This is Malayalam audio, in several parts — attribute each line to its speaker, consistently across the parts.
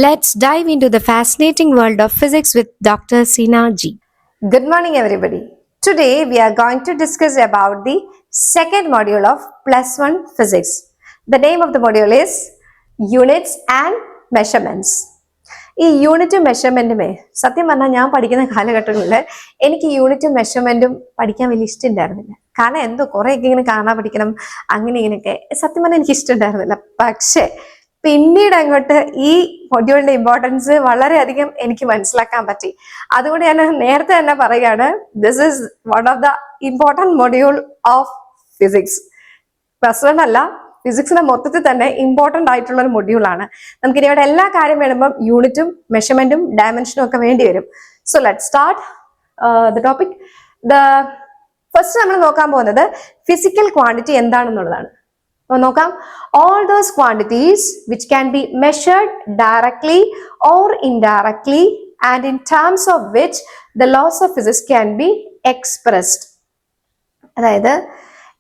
Speaker 1: Let's dive into the fascinating world of physics with Dr. Sina G.
Speaker 2: Good morning, everybody. Today, we are going to discuss about the second module of Plus One Physics. The name of the module is Units and Measurements. ഈ യൂണിറ്റും മെഷർമെന്റുമേ സത്യം പറഞ്ഞാൽ ഞാൻ പഠിക്കുന്ന കാലഘട്ടങ്ങളിൽ എനിക്ക് യൂണിറ്റും മെഷർമെന്റും പഠിക്കാൻ വലിയ ഇഷ്ടമുണ്ടായിരുന്നില്ല. കാരണം എന്തോ കുറേയൊക്കെ ഇങ്ങനെ കാണാൻ പഠിക്കണം, അങ്ങനെ ഇങ്ങനെയൊക്കെ സത്യം പറഞ്ഞാൽ എനിക്ക് ഇഷ്ടമുണ്ടായിരുന്നില്ല. പക്ഷേ പിന്നീട് അങ്ങോട്ട് ഈ മൊഡ്യൂളിന്റെ ഇമ്പോർട്ടൻസ് വളരെയധികം എനിക്ക് മനസ്സിലാക്കാൻ പറ്റി. അതുകൊണ്ട് ഞാൻ നേരത്തെ തന്നെ പറയുകയാണ്, this is one of the important module of physics. Plus one അല്ല, ഫിസിക്സിന്റെ മൊത്തത്തിൽ തന്നെ ഇമ്പോർട്ടൻ്റ് ആയിട്ടുള്ള ഒരു മൊഡ്യൂളാണ്. നമുക്ക് ഇനി ഇവിടെ എല്ലാ കാര്യം വേണ്ടുമ്പോൾ യൂണിറ്റും മെഷർമെന്റും ഡയമെൻഷനും ഒക്കെ വേണ്ടി വരും. So let start the topic. First നമ്മൾ നോക്കാൻ പോകുന്നത് ഫിസിക്കൽ ക്വാണ്ടിറ്റി എന്താണെന്നുള്ളതാണ്. അപ്പോൾ നോക്കാം, all those quantities which can be measured directly or indirectly and in terms of which the laws of physics can be expressed. അതായത്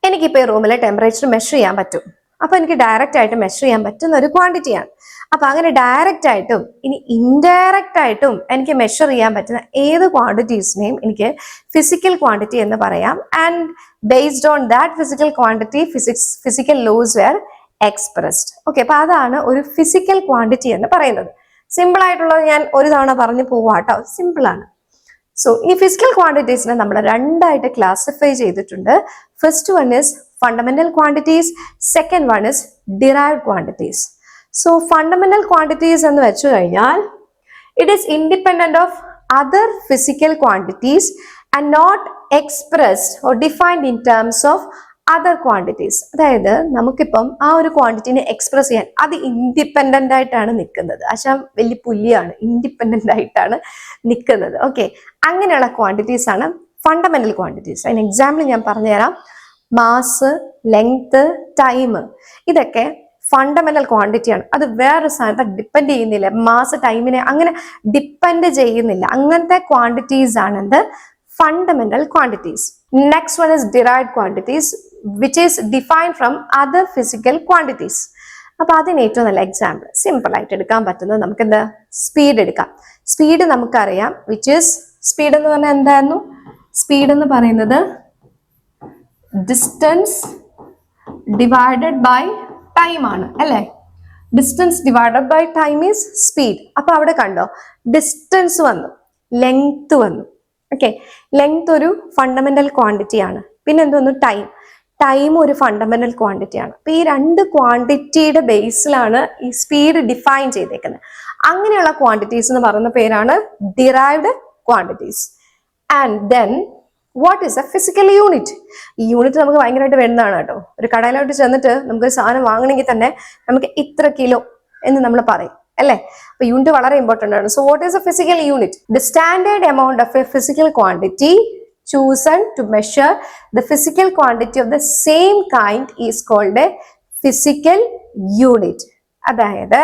Speaker 2: എനിക്കിപ്പോൾ ഈ റൂമിലെ ടെമ്പറേച്ചർ മെഷർ ചെയ്യാൻ പറ്റും. അപ്പോൾ എനിക്ക് ഡയറക്റ്റ് ആയിട്ട് മെഷർ ചെയ്യാൻ പറ്റുന്ന ഒരു ക്വാണ്ടിറ്റിയാണ്. അപ്പോൾ അങ്ങനെ ഡയറക്റ്റ് ആയിട്ടും ഇനി ഇൻഡയറക്റ്റ് ആയിട്ടും എനിക്ക് മെഷർ ചെയ്യാൻ പറ്റുന്ന ഏത് ക്വാണ്ടിറ്റീസിനെയും എനിക്ക് ഫിസിക്കൽ ക്വാണ്ടിറ്റി എന്ന് പറയാം. And based on that physical quantity physical laws were expressed. Okay, അപ്പോൾ അതാണ് ഒരു ഫിസിക്കൽ ക്വാണ്ടിറ്റി എന്ന് പറയുന്നത്. സിമ്പിൾ ആയിട്ടുള്ളത് ഞാൻ ഒരു തവണ പറഞ്ഞു പോവാട്ടോ, സിമ്പിൾ ആണ്. സോ ഈ ഫിസിക്കൽ ക്വാണ്ടിറ്റീസിനെ നമ്മൾ രണ്ടായിട്ട് ക്ലാസിഫൈ ചെയ്തിട്ടുണ്ട്. First one is fundamental quantities, second one is derived quantities. So fundamental quantities എന്ന് വെച്ചു കഴിഞ്ഞാൽ it is independent of other physical quantities and not expressed or defined in terms of other quantities. അതായത് നമുക്കിപ്പം ആ ഒരു ക്വാണ്ടിറ്റിനെ എക്സ്പ്രസ് ചെയ്യാൻ അത് ഇൻഡിപെൻഡന്റ് ആയിട്ടാണ് നിൽക്കുന്നത്. ആശാൻ വലിയ പുല്ലിയാണ്, ഇൻഡിപെൻഡന്റ് ആയിട്ടാണ് നിൽക്കുന്നത്. ഓക്കെ, അങ്ങനെയുള്ള ക്വാണ്ടിറ്റീസ് ആണ് ഫണ്ടമെന്റൽ ക്വാണ്ടിറ്റീസ്. അതിന് എക്സാമ്പിൾ ഞാൻ പറഞ്ഞുതരാം. മാസ്, ലെങ്ത്, ടൈം, ഇതൊക്കെ ഫണ്ടമെന്റൽ ക്വാണ്ടിറ്റിയാണ്. അത് വേറൊരു സാധനത്തെ ഡിപ്പെൻഡ് ചെയ്യുന്നില്ല. മാസ് ടൈമിനെ അങ്ങനെ ഡിപ്പെൻഡ് ചെയ്യുന്നില്ല. അങ്ങനത്തെ ക്വാണ്ടിറ്റീസ് ആണ് എന്ത്? Fundamental quantities. Next one is derived quantities which is defined from other physical quantities. അപ്പൊ അതിന് ഏറ്റവും നല്ല എക്സാമ്പിൾ സിമ്പിൾ ആയിട്ട് എടുക്കാൻ പറ്റുന്നത് നമുക്ക് എന്താ? സ്പീഡ് എടുക്കാം. സ്പീഡ് നമുക്കറിയാം, വിച്ച് ഈസ് സ്പീഡ് എന്ന് പറഞ്ഞാൽ എന്തായിരുന്നു? സ്പീഡ് എന്ന് പറയുന്നത് ഡിസ്റ്റൻസ് ഡിവൈഡഡ് ബൈ ടൈം ആണ്, അല്ലേ? Distance divided by time is speed. അപ്പൊ അവിടെ കണ്ടോ, ഡിസ്റ്റൻസ് വന്നു, ലെങ്ത് വന്നു. ഓക്കെ, ലെങ്ത് ഒരു ഫണ്ടമെന്റൽ ക്വാണ്ടിറ്റി ആണ്. പിന്നെ എന്തോന്നു? ടൈം. ടൈം ഒരു ഫണ്ടമെന്റൽ ക്വാണ്ടിറ്റി ആണ്. അപ്പൊ ഈ രണ്ട് ക്വാണ്ടിറ്റിയുടെ ബേസിലാണ് ഈ സ്പീഡ് ഡിഫൈൻ ചെയ്തേക്കുന്നത്. അങ്ങനെയുള്ള ക്വാണ്ടിറ്റീസ് എന്ന് പറയുന്ന പേരാണ് derived quantities. And then what is A physical unit? ഈ യൂണിറ്റ് നമുക്ക് ഭയങ്കരമായിട്ട് വരുന്നതാണ് കേട്ടോ. ഒരു കടയിലോട്ട് ചെന്നിട്ട് നമുക്ക് സാധനം വാങ്ങണമെങ്കിൽ തന്നെ നമുക്ക് ഇത്ര കിലോ എന്ന് നമ്മൾ പറയും, അല്ലേ? അപ്പൊ യൂണിറ്റ് വളരെ ഇമ്പോർട്ടൻ്റ് ആണ്. So what is A physical unit? The standard amount of A physical quantity chosen to measure the physical quantity of the same kind is called a physical unit. അതായത്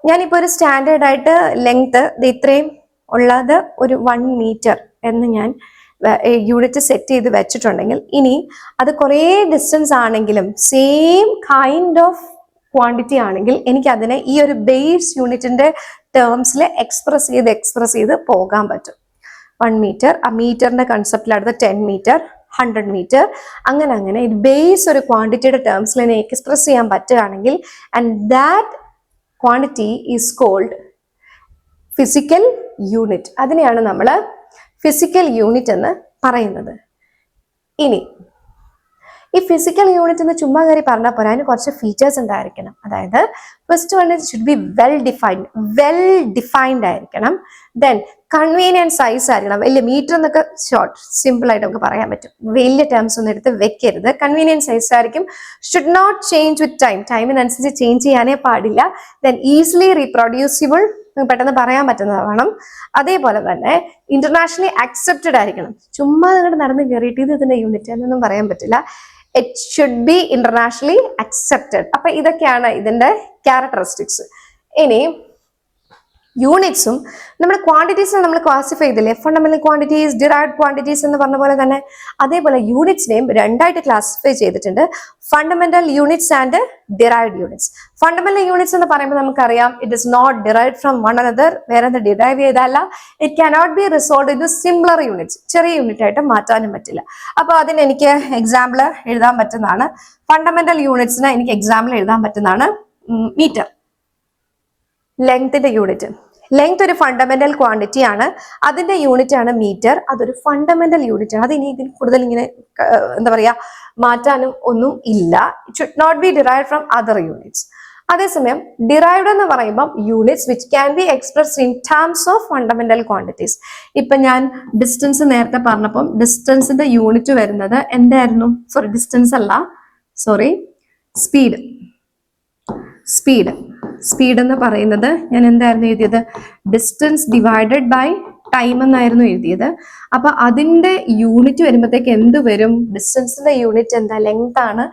Speaker 2: ഞാനിപ്പോൾ ഒരു സ്റ്റാൻഡേർഡ് ആയിട്ട് ലെങ്ത് ഇത്രയും ഉള്ളത് ഒരു 1 മീറ്റർ എന്ന് ഞാൻ യൂണിറ്റ് സെറ്റ് ചെയ്ത് വെച്ചിട്ടുണ്ടെങ്കിൽ, ഇനി അത് കുറേ ഡിസ്റ്റൻസ് ആണെങ്കിലും സെയിം കൈൻഡ് ഓഫ് ക്വാണ്ടിറ്റി ആണെങ്കിൽ എനിക്ക് അതിനെ ഈ ഒരു ബേസ് യൂണിറ്റിന്റെ ടേംസിൽ എക്സ്പ്രസ് ചെയ്ത് പോകാൻ പറ്റും. 1 മീറ്റർ, ആ മീറ്ററിന്റെ കൺസെപ്റ്റിലടുത്ത് 10 മീറ്റർ, 100 മീറ്റർ, അങ്ങനെ ഇത് ബേസ് ഒരു ക്വാണ്ടിറ്റിയുടെ ടേംസിൽ എക്സ്പ്രസ് ചെയ്യാൻ പറ്റുകയാണെങ്കിൽ, and that quantity is called physical unit. അതിനെയാണ് നമ്മൾ ഫിസിക്കൽ യൂണിറ്റ് എന്ന് പറയുന്നത്. ഇനി ഈ ഫിസിക്കൽ യൂണിറ്റ് എന്ന് ചുമ്മാ കയറി പറഞ്ഞാൽ പോരാ, അതിന് കുറച്ച് ഫീച്ചേഴ്സ് ഉണ്ടായിരിക്കണം. അതായത് first one it should be well defined ആയിരിക്കണം. ദെൻ കൺവീനിയൻറ്റ് സൈസ് ആയിരിക്കണം. വലിയ മീറ്റർ എന്നൊക്കെ ഷോർട്ട് സിമ്പിൾ ആയിട്ട് നമുക്ക് പറയാൻ പറ്റും. വലിയ ടേംസ് ഒന്നും എടുത്ത് വെക്കരുത്. കൺവീനിയൻറ്റ് സൈസ് ആയിരിക്കും. ഷുഡ് നോട്ട് ചേഞ്ച് വിത്ത് ടൈമിനനുസരിച്ച് ചേഞ്ച് ചെയ്യാനേ പാടില്ല. ദെൻ ഈസിലി റീപ്രൊഡ്യൂസിബിൾ, പെട്ടെന്ന് പറയാൻ പറ്റുന്നതാണ്. അതേപോലെ തന്നെ ഇന്റർനാഷണലി അക്സെപ്റ്റഡ് ആയിരിക്കണം. ചുമ്മാ നിങ്ങളുടെ നടന്ന് കയറിയിട്ട് ഇതിന്റെ യൂണിറ്റ് എന്നൊന്നും പറയാൻ പറ്റില്ല. It should be internationally accepted. അപ്പൊ ഇതൊക്കെയാണ് ഇതിന്റെ ക്യാരക്ടറിസ്റ്റിക്സ്. ഇനി യൂണിറ്റ്സും നമ്മുടെ ക്വാണ്ടിറ്റീസിനെ നമ്മൾ ക്ലാസിഫൈ ചെയ്തില്ലേ, ഫണ്ടമെന്റൽ ക്വാണ്ടിറ്റീസ്, ഡിറൈവ്ഡ് ക്വാണ്ടിറ്റീസ് എന്ന് പറഞ്ഞ പോലെ തന്നെ അതേപോലെ യൂണിറ്റ്സിനെയും രണ്ടായിട്ട് ക്ലാസിഫൈ ചെയ്തിട്ടുണ്ട്, fundamental units and derived units. Fundamental units എന്ന് പറയുമ്പോൾ നമുക്കറിയാം it is not derived from one another, വേറെ എന്ത് ഡിറൈവ് ചെയ്തല്ല, it cannot be resolve in simpler units, ചെറിയ യൂണിറ്റ് ആയിട്ട് മാറ്റാനും പറ്റില്ല. അപ്പോൾ അതിന് എനിക്ക് എക്സാമ്പിൾ എഴുതാൻ പറ്റുന്നതാണ്, ഫണ്ടമെന്റൽ യൂണിറ്റ്സിന് എനിക്ക് എക്സാമ്പിൾ എഴുതാൻ പറ്റുന്നതാണ് മീറ്റർ. ലെങ്ത്തിന്റെ യൂണിറ്റ്, ലെങ്ത് ഒരു ഫണ്ടമെന്റൽ ക്വാണ്ടിറ്റി ആണ്, അതിന്റെ യൂണിറ്റ് ആണ് മീറ്റർ, അതൊരു ഫണ്ടമെന്റൽ യൂണിറ്റ് ആണ്. അത് ഇനി ഇതിൽ കൂടുതൽ ഇങ്ങനെ എന്താ പറയാ മാറ്റാനും ഒന്നും ഇല്ല. It should not be derived from other units. അതേസമയം ഡിറൈവ്ഡ് എന്ന് പറയുമ്പോൾ units which can be expressed in terms of fundamental quantities. ഇപ്പൊ ഞാൻ ഡിസ്റ്റൻസ് നേരത്തെ പറഞ്ഞപ്പം ഡിസ്റ്റൻസിന്റെ യൂണിറ്റ് വരുന്നത് എന്തായിരുന്നു, സോറി ഡിസ്റ്റൻസ് അല്ല, സോറി സ്പീഡ്. സ്പീഡ് എന്ന് പറയുന്നത് ഞാൻ എന്തായിരുന്നു എഴുതിയത്, ഡിസ്റ്റൻസ് ഡിവൈഡഡ് ബൈ ടൈം എന്നായിരുന്നു എഴുതിയത്. അപ്പൊ അതിന്റെ യൂണിറ്റ് വരുമ്പോഴത്തേക്ക് എന്ത് വരും, ഡിസ്റ്റൻസിന്റെ യൂണിറ്റ് എന്താ, ലെങ്ത് ആണ്,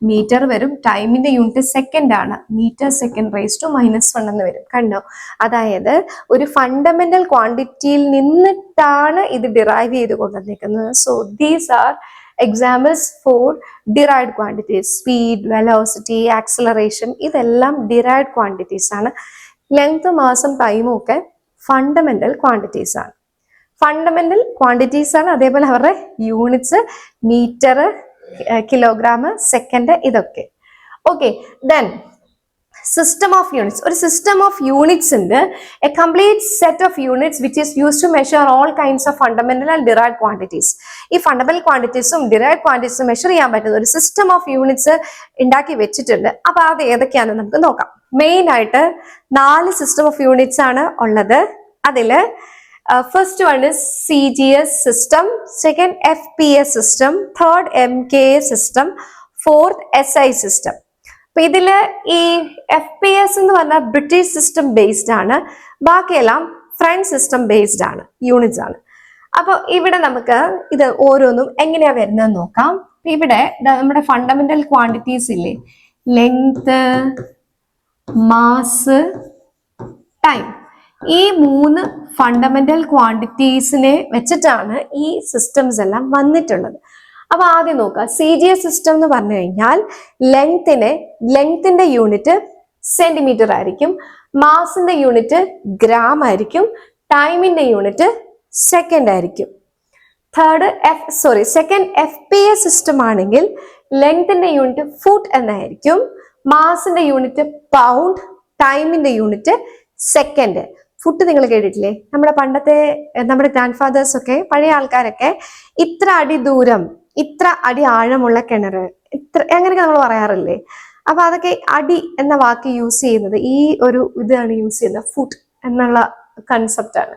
Speaker 2: മീറ്റർ വരും, ടൈമിന്റെ യൂണിറ്റ് സെക്കൻഡ് ആണ്, മീറ്റർ സെക്കൻഡ് റേസ് ടു -1 എന്ന് വരും. കണ്ടോ, അതായത് ഒരു ഫണ്ടമെന്റൽ ക്വാണ്ടിറ്റിയിൽ നിന്നിട്ടാണ് ഇത് ഡിറൈവ് ചെയ്ത് കൊണ്ടുവന്നിരിക്കുന്നത്. So these are examples for derived quantities. Speed, velocity, acceleration ഇതെല്ലാം derived quantities ആണ്. ലെങ്ത്, മാസം, ടൈമും ഒക്കെ ഫണ്ടമെന്റൽ ക്വാണ്ടിറ്റീസ് ആണ്. ഫണ്ടമെന്റൽ ക്വാണ്ടിറ്റീസ് ആണ്. അതേപോലെ അവരുടെ യൂണിറ്റ്സ് മീറ്റർ, കിലോഗ്രാം, സെക്കൻഡ്, ഇതൊക്കെ. Okay, then system of units. ഒരു system of units ഉണ്ട്, a complete set of units which is used to measure all kinds of fundamental and derived quantities. ഈ ഫണ്ടമെന്റൽ ക്വാണ്ടിറ്റീസും ഡിറൈവ്ഡ് ക്വാണ്ടിറ്റീസും മെഷർ ചെയ്യാൻ പറ്റുന്ന ഒരു സിസ്റ്റം ഓഫ് യൂണിറ്റ്സ് ഉണ്ടാക്കി വെച്ചിട്ടുണ്ട്. അപ്പൊ അത് ഏതൊക്കെയാണെന്ന് നമുക്ക് നോക്കാം. മെയിൻ ആയിട്ട് 4 സിസ്റ്റം ഓഫ് യൂണിറ്റ്സ് ആണ് ഉള്ളത്. അതില് first one is CGS system, second FPS system, third MKS system, fourth SI system. അപ്പൊ ഇതില് ഈ FPS എന്ന് പറഞ്ഞാൽ ബ്രിട്ടീഷ് സിസ്റ്റം ബേസ്ഡ് ആണ്, ബാക്കിയെല്ലാം ഫ്രഞ്ച് സിസ്റ്റം ബേസ്ഡ് ആണ്, യൂണിറ്റ്സ് ആണ്. അപ്പൊ ഇവിടെ നമുക്ക് ഇത് ഓരോന്നും എങ്ങനെയാ വരുന്നതെന്ന് നോക്കാം. ഇവിടെ നമ്മുടെ ഫണ്ടമെന്റൽ ക്വാണ്ടിറ്റീസ് ഇല്ലേ, ലെങ്ത്, മാസ്, ടൈം, ഈ 3 ഫണ്ടമെന്റൽ ക്വാണ്ടിറ്റീസിനെ വെച്ചിട്ടാണ് ഈ സിസ്റ്റംസ് എല്ലാം വന്നിട്ടുള്ളത്. അപ്പൊ ആദ്യം നോക്കുക, CGS സിസ്റ്റം എന്ന് പറഞ്ഞു കഴിഞ്ഞാൽ ലെങ്ത്തിന്റെ യൂണിറ്റ് സെന്റിമീറ്റർ ആയിരിക്കും, മാസിന്റെ യൂണിറ്റ് ഗ്രാം ആയിരിക്കും, ടൈമിന്റെ യൂണിറ്റ് സെക്കൻഡ് ആയിരിക്കും. സെക്കൻഡ് FPS സിസ്റ്റം ആണെങ്കിൽ ലെങ്ത്തിന്റെ യൂണിറ്റ് ഫുട്ട് എന്നായിരിക്കും, മാസിന്റെ യൂണിറ്റ് പൗണ്ട്, ടൈമിന്റെ യൂണിറ്റ് സെക്കൻഡ്. ഫുട്ട് നിങ്ങൾ കേട്ടിട്ടില്ലേ, നമ്മുടെ ഗ്രാൻഡ് ഫാദേഴ്സ് ഒക്കെ, പഴയ ആൾക്കാരൊക്കെ ഇത്ര അടി ദൂരം, ഇത്ര അടി ആഴമുള്ള കിണർ, അങ്ങനെയൊക്കെ നമ്മൾ പറയാറില്ലേ. അപ്പൊ അതൊക്കെ അടി എന്ന വാക്ക് യൂസ് ചെയ്യുന്നത് ഈ ഒരു ഇതാണ് യൂസ് ചെയ്യുന്നത്, ഫുട്ട് എന്നുള്ള കൺസെപ്റ്റ് ആണ്,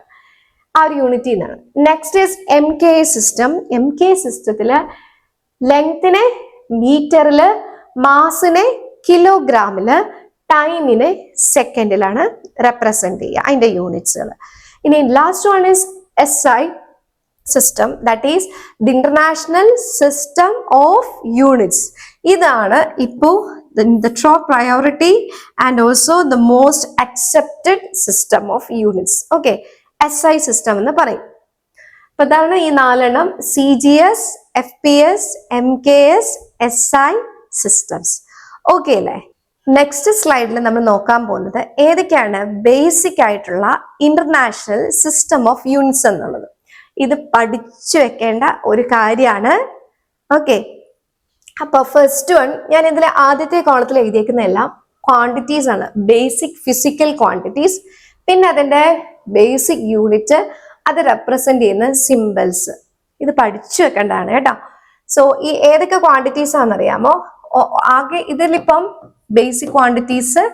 Speaker 2: ആ ഒരു യൂണിറ്റിൽ നിന്നാണ്. Next is MKS system. MKS സിസ്റ്റത്തില് ലെങ്തിനെ മീറ്ററില്, മാസിനെ കിലോഗ്രാമില്, ടൈമിനെ സെക്കൻഡിലാണ് റെപ്രസെന്റ് ചെയ്യുക, അതിന്റെ യൂണിറ്റ്സുകൾ. ഇനി last one is SI system, that is the International System of Units. ഇതാണ് ഇപ്പോൾ the top priority and also the most accepted system of units. Okay, SI system എന്ന് പറയും. അപ്പൊ അതാണ് ഈ 4 CGS, FPS, MKS, SI systems. Okay അല്ലേ? നെക്സ്റ്റ് സ്ലൈഡിൽ നമ്മൾ നോക്കാൻ പോകുന്നത് ഏതൊക്കെയാണ് ബേസിക് ആയിട്ടുള്ള ഇന്റർനാഷണൽ സിസ്റ്റം ഓഫ് യൂണിറ്റ്സ് എന്നുള്ളത്. ഇത് പഠിച്ചു വെക്കേണ്ട ഒരു കാര്യമാണ്. ഓക്കെ, അപ്പൊ ഫസ്റ്റ് വൺ, ഞാൻ ഇതിലെ ആദ്യത്തെ കോളത്തിൽ എഴുതിയേക്കുന്ന എല്ലാം ക്വാണ്ടിറ്റീസ് ആണ്, ബേസിക് ഫിസിക്കൽ ക്വാണ്ടിറ്റീസ്. പിന്നെ അതിന്റെ ബേസിക് യൂണിറ്റ്, അത് റെപ്രസെന്റ് ചെയ്യുന്ന സിംബൽസ്. ഇത് പഠിച്ചു വെക്കേണ്ടതാണ് കേട്ടോ. സോ ഈ ഏതൊക്കെ ക്വാണ്ടിറ്റീസ് ആണെന്നറിയാമോ? ആകെ ഇതിലിപ്പം ബേസിക് ക്വാണ്ടിറ്റീസ്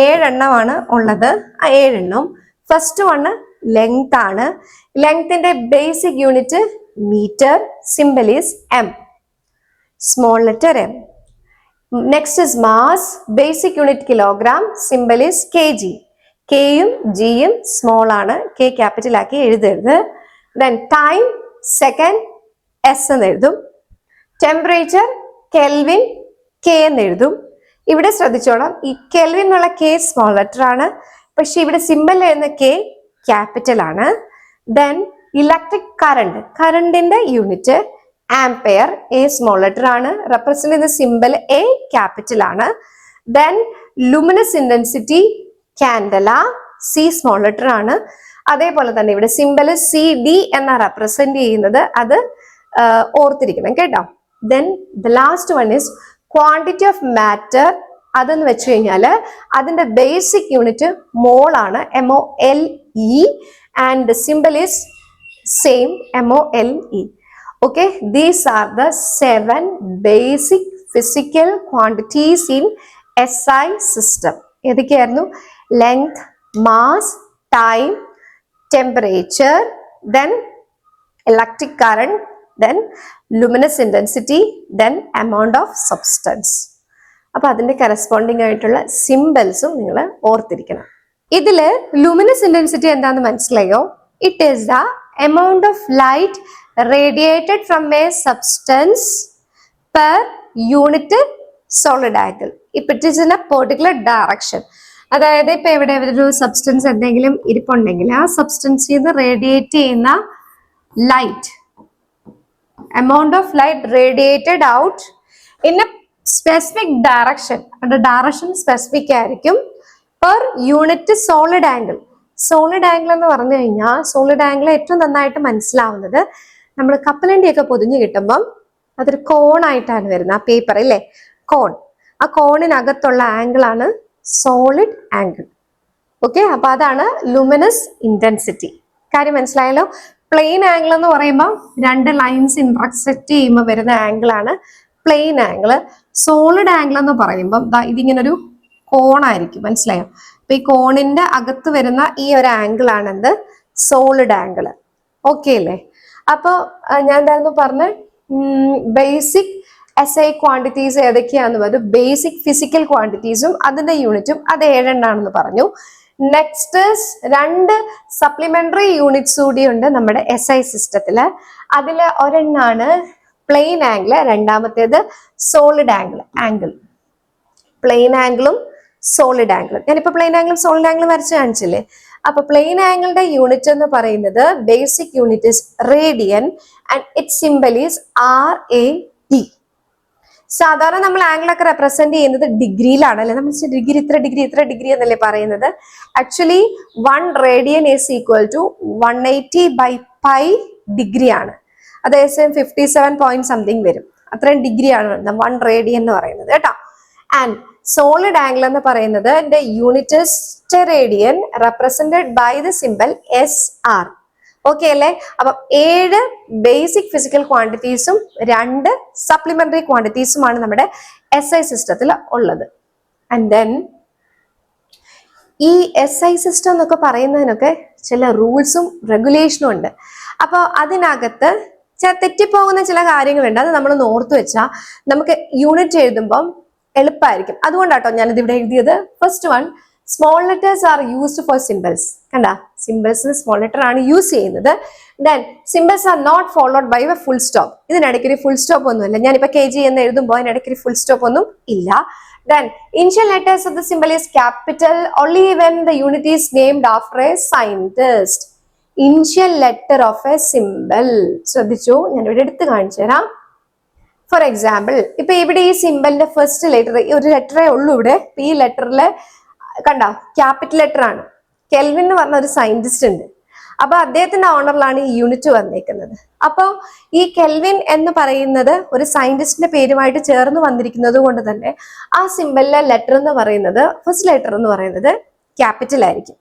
Speaker 2: 7 എണ്ണമാണ് ഉള്ളത്. ആ 7 എണ്ണം, ഫസ്റ്റ് വണ് ലെങ്ത് ആണ്. ലെങ്ത്തിന്റെ basic unit metre, symbol is M, small letter M. Next is mass, basic unit kilogram, symbol is kg. കെയും ജിയും സ്മോൾ ആണ്, K ക്യാപിറ്റൽ ആക്കി എഴുതരുത്. ദെൻ ടൈം, സെക്കൻഡ്, S എന്ന് എഴുതും. ടെമ്പറേച്ചർ, കെൽവിൻ, K എന്ന് എഴുതും. ഇവിടെ ശ്രദ്ധിച്ചോളാം, ഈ കെൽവിൻ എന്നുള്ള കെ സ്മോൾ ലെറ്റർ ആണ്, പക്ഷെ ഇവിടെ സിമ്പിൾ എഴുതുന്ന കെ ക്യാപിറ്റൽ ആണ്. ദെൻ ഇലക്ട്രിക് കറണ്ടിന്റെ unit ampere, A small letter ആണ്, റെപ്രസെന്റ് ചെയ്യുന്ന സിമ്പിൾ എ ക്യാപിറ്റൽ ആണ്. Then luminous intensity candela, C small letter ആണ്. അതേപോലെ തന്നെ ഇവിടെ സിമ്പിൾ സി ഡി എന്ന റെപ്രസെന്റ് ചെയ്യുന്നത്, അത് ഓർത്തിരിക്കണം കേട്ടോ. Then the last one is quantity of matter. അതെന്ന് വെച്ച് കഴിഞ്ഞാൽ അതിന്റെ ബേസിക് യൂണിറ്റ് മോൾ ആണ്, MOLE, and the simple is same, MOLE. Okay, these are the 7 basic physical quantities in SI system. ഏതൊക്കെയായിരുന്നു? Length, mass, time, temperature, then electric current, then luminous intensity, then amount of substance. അപ്പൊ അതിന്റെ കറസ്പോണ്ടിങ് ആയിട്ടുള്ള സിംബൽസും നിങ്ങൾ ഓർത്തിരിക്കണം. ഇതില് luminous intensity എന്താണെന്ന് മനസ്സിലായോ? It is the amount of light radiated from a substance per unit solid angle if it is in a particular direction. അതായത് ഇപ്പൊ ഇവിടെ ഒരു സബ്സ്റ്റൻസ് എന്തെങ്കിലും ഇരിപ്പുണ്ടെങ്കിൽ ആ സബ്സ്റ്റൻസിൽ നിന്ന് റേഡിയേറ്റ് ചെയ്യുന്ന light, amount of light radiated out in a specific direction, അതിന്റെ ഡയറക്ഷൻ സ്പെസിഫിക് ആയിരിക്കും, per unit solid angle. Solid angle എന്ന് പറഞ്ഞു കഴിഞ്ഞാൽ സോളിഡ് ആംഗിൾ ഏറ്റവും നന്നായിട്ട് മനസ്സിലാവുന്നത് നമ്മൾ കപ്പലണ്ടിയൊക്കെ പൊതിഞ്ഞ് കിട്ടുമ്പം അതൊരു കോണായിട്ടാണ് വരുന്നത്, ആ പേപ്പർ ഇല്ലേ, കോൺ. ആ കോണിനകത്തുള്ള ആംഗിൾ ആണ് സോളിഡ് ആംഗിൾ. ഓക്കെ, അപ്പൊ അതാണ് ലുമിനസ് ഇന്റൻസിറ്റി. കാര്യം മനസ്സിലായല്ലോ? പ്ലെയിൻ ആംഗിൾ എന്ന് പറയുമ്പോൾ 2 ലൈൻസ് ഇന്റർസെക്ട് ചെയ്യുമ്പോൾ വരുന്ന ആംഗിൾ ആണ് പ്ലെയിൻ ആംഗിൾ. സോളിഡ് ആംഗിൾ എന്ന് പറയുമ്പോൾ ഇതിങ്ങനെ ഒരു കോണായിരിക്കും, മനസ്സിലായോ? അപ്പൊ ഈ കോണിന്റെ അകത്ത് വരുന്ന ഈ ഒരു ആംഗിൾ ആണ് എന്ത്? Solid angle. ഓക്കെ അല്ലേ? അപ്പൊ ഞാൻ എന്തായിരുന്നു പറഞ്ഞ, ബേസിക് SI ക്വാണ്ടിറ്റീസ് ഏതൊക്കെയാന്ന് പറഞ്ഞു. ബേസിക് ഫിസിക്കൽ ക്വാണ്ടിറ്റീസും അതിന്റെ യൂണിറ്റും അത് 7 എണ്ണാണെന്ന് പറഞ്ഞു. നെക്സ്റ്റ് 2 സപ്ലിമെന്ററി യൂണിറ്റ്സ് കൂടിയുണ്ട് നമ്മുടെ SI സിസ്റ്റത്തില്. അതിൽ ഒരെണ്ണാണ് പ്ലെയിൻ ആംഗിൾ, രണ്ടാമത്തേത് സോളിഡ് ആംഗിൾ. പ്ലെയിൻ ആംഗിളും സോളിഡ് ആംഗിളും. ഞാനിപ്പോ പ്ലെയിൻ ആംഗിളും സോളിഡ് ആംഗിളും വരച്ച് കാണിച്ചില്ലേ? അപ്പൊ പ്ലെയിൻ ആംഗിളിന്റെ യൂണിറ്റ് എന്ന് പറയുന്നത് basic unit is radian and it symbol is RAD. സാധാരണ നമ്മൾ ആംഗിൾ ഒക്കെ റെപ്രസെന്റ് ചെയ്യുന്നത് ഡിഗ്രിയിലാണ് അല്ലെ? നമ്മൾ ഇത്ര ഡിഗ്രി എന്നല്ലേ പറയുന്നത്. Actually 1 radian is equal to 180/π degree ആണ്. അത് 57 പോയിന്റ് സംതിങ് വരും. അത്രയും ഡിഗ്രി ആണ് 1 റേഡിയൻ എന്ന് പറയുന്നത് കേട്ടോ. ആൻഡ് സോളിഡ് ആംഗിൾ എന്ന് പറയുന്നത് unit steradian represented by the symbol SR. Okay അല്ലേ? അപ്പം 7 ബേസിക് ഫിസിക്കൽ ക്വാണ്ടിറ്റീസും 2 സപ്ലിമെന്ററി ക്വാണ്ടിറ്റീസുമാണ് നമ്മുടെ SI സിസ്റ്റത്തിൽ ഉള്ളത്. ആൻഡ് ദെൻ ഈ SI സിസ്റ്റം എന്നൊക്കെ പറയുന്നതിനൊക്കെ ചില റൂൾസും റെഗുലേഷനും ഉണ്ട്. അപ്പോൾ അതിനകത്ത് തെറ്റിപ്പോകുന്ന ചില കാര്യങ്ങളുണ്ട്. അത് നമ്മൾ ഓർത്തു വെച്ചാൽ നമുക്ക് യൂണിറ്റ് എഴുതുമ്പം എളുപ്പമായിരിക്കും. അതുകൊണ്ടാട്ടോ ഞാനിത് ഇവിടെ എഴുതിയത്. First one, small letters are used for symbols. കണ്ട, സിംബൽസിന് സ്മോൾ ലെറ്റർ ആണ് യൂസ് ചെയ്യുന്നത്. Then symbols are not followed by a full stop. ഇതിനിടയ്ക്ക് ഒരു ഫുൾ സ്റ്റോപ്പ് ഒന്നുമില്ല. ഞാനിപ്പോ KG എന്ന് എഴുതുമ്പോൾ അതിനിടയ്ക്ക് ഒരു ഫുൾ സ്റ്റോപ്പ് ഒന്നും ഇല്ല. Then initial letters of the symbol is capital only when the unit is named after a scientist. Initial letter of a symbol. ശ്രദ്ധിച്ചു, ഞാൻ ഇവിടെ എടുത്ത് കാണിച്ചു തരാം. ഫോർ എക്സാമ്പിൾ, ഇപ്പൊ ഇവിടെ ഈ സിംബലിന്റെ ഫസ്റ്റ് ലെറ്റർ, ഒരു ലെറ്ററേ ഉള്ളൂ ഇവിടെ. ഈ ലെറ്ററില് കണ്ട ക്യാപിറ്റൽ ലെറ്റർ ആണ്. കെൽവിൻ എന്ന് പറഞ്ഞ ഒരു സയന്റിസ്റ്റ് ഉണ്ട്. അപ്പൊ അദ്ദേഹത്തിന്റെ ഓണറിലാണ് ഈ യൂണിറ്റ് വന്നേക്കുന്നത്. അപ്പൊ ഈ കെൽവിൻ എന്ന് പറയുന്നത് ഒരു സയന്റിസ്റ്റിന്റെ പേരുമായിട്ട് ചേർന്ന് വന്നിരിക്കുന്നത് കൊണ്ട് തന്നെ ആ സിംബലിലെ ലെറ്റർ എന്ന് പറയുന്നത്, ഫസ്റ്റ് ലെറ്റർ എന്ന് പറയുന്നത് ക്യാപിറ്റൽ ആയിരിക്കും.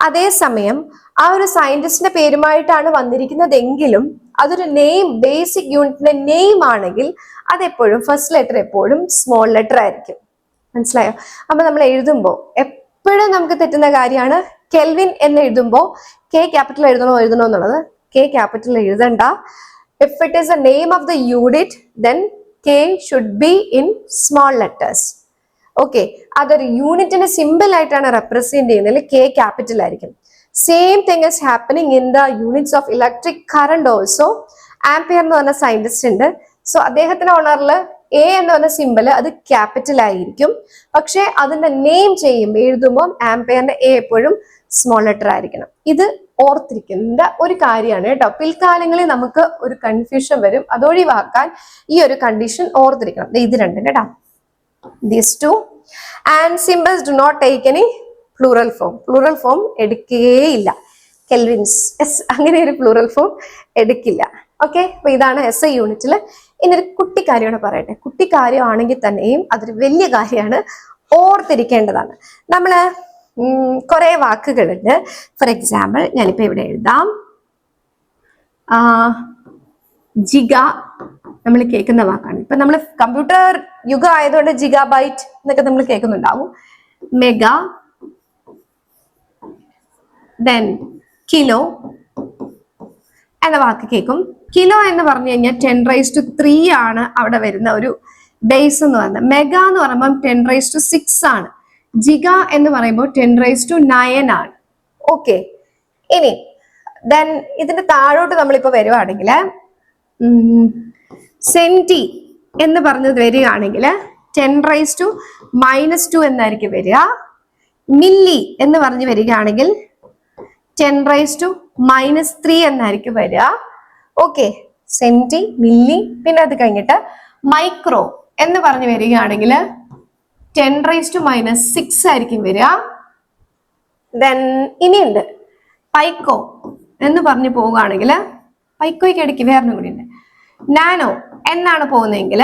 Speaker 2: അതേസമയം ആ ഒരു സയന്റിസ്റ്റിന്റെ പേരുമായിട്ടാണ് വന്നിരിക്കുന്നതെങ്കിലും അതൊരു നെയിം, ബേസിക് യൂണിറ്റിന്റെ നെയിം ആണെങ്കിൽ അതെപ്പോഴും ഫസ്റ്റ് ലെറ്റർ എപ്പോഴും സ്മോൾ ലെറ്റർ ആയിരിക്കും. മനസ്സിലായോ? അപ്പൊ നമ്മൾ എഴുതുമ്പോൾ എപ്പോഴും നമുക്ക് തെറ്റുന്ന കാര്യമാണ് കെൽവിൻ എന്ന് എഴുതുമ്പോൾ K ക്യാപിറ്റൽ എഴുതണോ എന്നുള്ളത്. K ക്യാപിറ്റൽ എഴുതണ്ട. If it is a name of the unit then K should be in small letters. Okay, അതൊരു യൂണിറ്റിന്റെ സിമ്പിൾ ആയിട്ടാണ് റെപ്രസെന്റ് ചെയ്യുന്നതിൽ K ക്യാപിറ്റൽ ആയിരിക്കും. Same thing is happening in the units of electric current also. Ampere എന്ന് പറഞ്ഞ സയന്റിസ്റ്റ് ഉണ്ട്. സോ അദ്ദേഹത്തിന്റെ ഓണറിൽ എ എന്ന് പറഞ്ഞ സിമ്പിൾ അത് ക്യാപിറ്റൽ ആയിരിക്കും. പക്ഷെ അതിന്റെ നെയിം എഴുതുമ്പോൾ ആംപെയറിന്റെ എ എപ്പോഴും സ്മോൾ ലെറ്റർ ആയിരിക്കണം. ഇത് ഓർത്തിരിക്കേണ്ട ഒരു കാര്യമാണ് കേട്ടോ. പിൽക്കാലങ്ങളിൽ നമുക്ക് ഒരു കൺഫ്യൂഷൻ വരും, അതൊഴിവാക്കാൻ ഈ ഒരു കണ്ടീഷൻ ഓർത്തിരിക്കണം. ഇത് രണ്ടും കേട്ടോ, these two. And symbols do not take any plural form. Plural form എടുക്കുകയില്ല. കെൽവിൻസ് അങ്ങനെ ഒരു പ്ലൂറൽ ഫോം എടുക്കില്ല. ഓക്കെ, അപ്പൊ ഇതാണ് SI യൂണിറ്റിൽ. ഇനി ഒരു കുട്ടിക്കാര്യം പറയട്ടെ. കുട്ടിക്കാര്യമാണെങ്കിൽ തന്നെയും അതൊരു വലിയ കാര്യമാണ്, ഓർത്തിരിക്കേണ്ടതാണ്. നമ്മള് കുറെ വാക്കുകളുണ്ട്. ഫോർ എക്സാമ്പിൾ ഞാനിപ്പോ ഇവിടെ എഴുതാം. ജിഗ നമ്മൾ കേൾക്കുന്ന വാക്കാണ്. ഇപ്പൊ നമ്മൾ കമ്പ്യൂട്ടർ യുഗം ആയതുകൊണ്ട് ജിഗാബൈറ്റ് എന്നൊക്കെ നമ്മൾ കേൾക്കുന്നുണ്ടാവും. മെഗാ, ദെൻ കിലോ എന്ന വാക്ക് കേൾക്കും. കിലോ എന്ന് പറഞ്ഞു കഴിഞ്ഞാൽ 10⁻³ ആണ് അവിടെ വരുന്ന ഒരു ബേസ് എന്ന് പറയുന്നത്. മെഗാ എന്ന് പറയുമ്പോൾ 10⁻6 ആണ്. ജിഗ എന്ന് പറയുമ്പോൾ 10⁻9 ആണ്. ഓക്കെ, ഇനി ദെൻ ഇതിന്റെ താഴോട്ട് നമ്മളിപ്പോ വരുവാണെങ്കിൽ സെന്റി എന്ന് പറഞ്ഞത് വരികയാണെങ്കിൽ 10⁻² എന്നായിരിക്കും വരിക. മില്ലി എന്ന് പറഞ്ഞു വരികയാണെങ്കിൽ 10⁻³ എന്നായിരിക്കും വരിക. Okay, senti, milli. പിന്നെ അത് കഴിഞ്ഞിട്ട് മൈക്രോ എന്ന് പറഞ്ഞു വരികയാണെങ്കിൽ 10⁻⁻6 ആയിരിക്കും വരിക. ദെൻ ഇനിയുണ്ട് പൈക്കോ എന്ന് പറഞ്ഞു പോവുകയാണെങ്കിൽ, പൈക്കോയ്ക്ക് ഇടയ്ക്ക് വേറൊന്നും കൂടി ഉണ്ട്. നാനോ എന്നാണ് പറയുന്നതെങ്കിൽ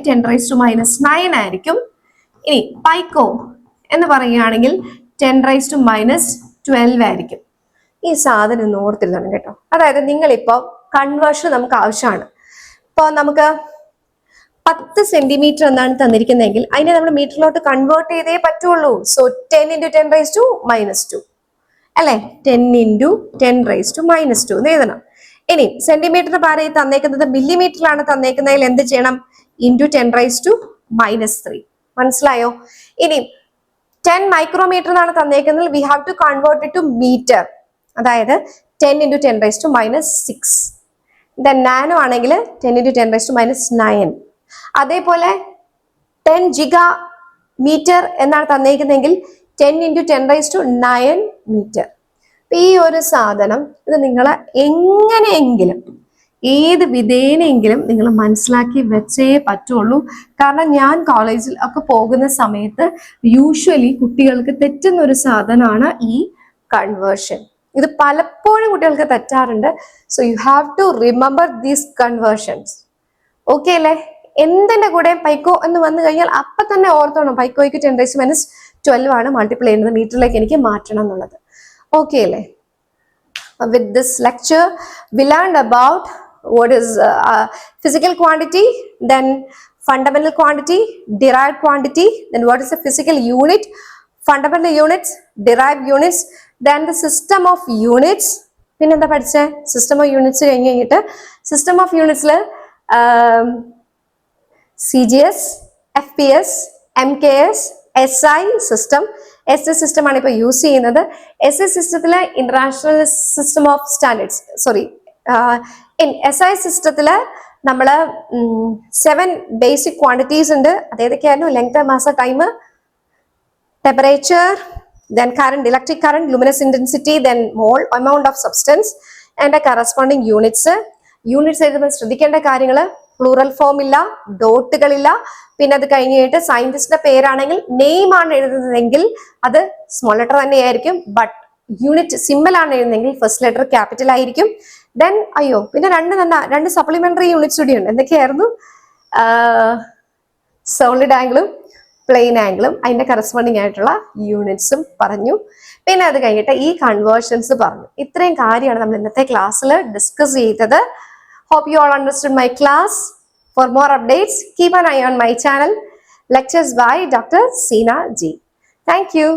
Speaker 2: 10⁻⁻9 ആയിരിക്കും. ഇനി പൈക്കോ എന്ന് പറയുകയാണെങ്കിൽ 10⁻⁻12 ആയിരിക്കും. ഈ സാധനം ഒന്ന് ഓർത്തിരുന്നതാണ് കേട്ടോ. അതായത് നിങ്ങളിപ്പോ കൺവേർഷൻ നമുക്ക് ആവശ്യമാണ്. ഇപ്പൊ നമുക്ക് 10 സെന്റിമീറ്റർ എന്നാണ് തന്നിരിക്കുന്നതെങ്കിൽ അതിനെ നമ്മൾ മീറ്ററിലോട്ട് കൺവേർട്ട് ചെയ്തേ പറ്റുള്ളൂ. സോ 10 × 10⁻² അല്ലെ, 10 × 10⁻² എന്ന് എഴുതണം. ഇനി സെന്റിമീറ്ററിന് പകരം തന്നേക്കുന്നത് മില്ലിമീറ്ററിലാണ് തന്നേക്കുന്നതിൽ എന്ത് ചെയ്യണം? × 10⁻³ മനസ്സിലായോ? ഇനി 10 മൈക്രോമീറ്റർ എന്നാണ് തന്നേക്കുന്നത്, we have to convert it to metre. അതായത് 10 × 10⁻6. ദെൻ നാനോ ആണെങ്കിൽ 10 × 10⁻9. അതേപോലെ 10 ജിഗ മീറ്റർ എന്നാണ് തന്നേക്കുന്നതെങ്കിൽ 10 × 10⁻9 മീറ്റർ. ഈ ഒരു സാധനം ഇത് നിങ്ങൾ എങ്ങനെയെങ്കിലും ഏത് വിധേനയെങ്കിലും നിങ്ങൾ മനസ്സിലാക്കി വെച്ചേ പറ്റുള്ളൂ. കാരണം ഞാൻ കോളേജിൽ ഒക്കെ പോകുന്ന സമയത്ത് യൂഷ്വലി കുട്ടികൾക്ക് തെറ്റുന്ന ഒരു സാധനമാണ് ഈ കൺവേർഷൻ. ഇത് പലപ്പോഴും കുട്ടികൾക്ക് തെറ്റാറുണ്ട്. So you have to remember these conversions. Okay അല്ലേ? എന്തിന്റെ കൂടെ പൈക്കോ എന്ന് വന്നു കഴിഞ്ഞാൽ അപ്പൊ തന്നെ ഓർത്തോണം പൈക്കോയ്ക്ക് 10⁻12 ആണ് മൾട്ടിപ്ലൈ ചെയ്യുന്നത്, മീറ്ററിലേക്ക് എനിക്ക് മാറ്റണം എന്നുള്ളത്. ഓക്കെ അല്ലേ? With this lecture we learned about what is physical quantity, then fundamental quantity, derived quantity, then what is a physical unit, fundamental units, derived units, then the system of units. പിന്നെ എന്താ പഠിച്ചേ? സിസ്റ്റം ഓഫ് യൂണിറ്റ്സ് കഴിഞ്ഞിട്ട് സിസ്റ്റം ഓഫ് യൂണിറ്റ്സിൽ CGS, FPS, MKS, SI system. SI system ആണ് ഇപ്പൊ യൂസ് ചെയ്യുന്നത്. SI സിസ്റ്റത്തില് international system of standards, sorry SI സിസ്റ്റത്തില് നമ്മള് 7 ബേസിക് ക്വാണ്ടിറ്റീസ് ഉണ്ട്. അതേതൊക്കെയായിരുന്നു? Length, mass, time, temperature, then current, electric current, luminous intensity, then mole, amount of substance and the corresponding units. Units എഴുതുമ്പോൾ ശ്രദ്ധിക്കേണ്ട കാര്യങ്ങൾ: പ്ലൂറൽ ഫോം ഇല്ല, ഡോട്ടുകളില്ല. പിന്നെ അത് കഴിഞ്ഞിട്ട് സയന്റിസ്റ്റിന്റെ പേരാണെങ്കിൽ നെയിം ആണ് എഴുതുന്നതെങ്കിൽ അത് സ്മോൾ ലെറ്റർ തന്നെയായിരിക്കും. ബട്ട് യൂണിറ്റ് സിമ്പിൾ ആണ് എഴുതുന്നതെങ്കിൽ ഫസ്റ്റ് ലെറ്റർ ക്യാപിറ്റൽ ആയിരിക്കും. ദെൻ പിന്നെ രണ്ട് സപ്ലിമെന്ററി യൂണിറ്റ്സ് കൂടി ഉണ്ട്. എന്തൊക്കെയായിരുന്നു? സോളിഡ് ആംഗിളും പ്ലെയിൻ ആംഗിളും അതിന്റെ കറസ്പോണ്ടിങ് ആയിട്ടുള്ള യൂണിറ്റ്സും പറഞ്ഞു. പിന്നെ അത് കഴിഞ്ഞിട്ട് ഈ കൺവേർഷൻസ് പറഞ്ഞു. ഇത്രയും കാര്യമാണ് നമ്മൾ ഇന്നത്തെ ക്ലാസ്സിൽ ഡിസ്കസ് ചെയ്തത്. Hope you all understood my class. For more updates, keep an eye on my channel. Lectures by Dr. Seena G. Thank you.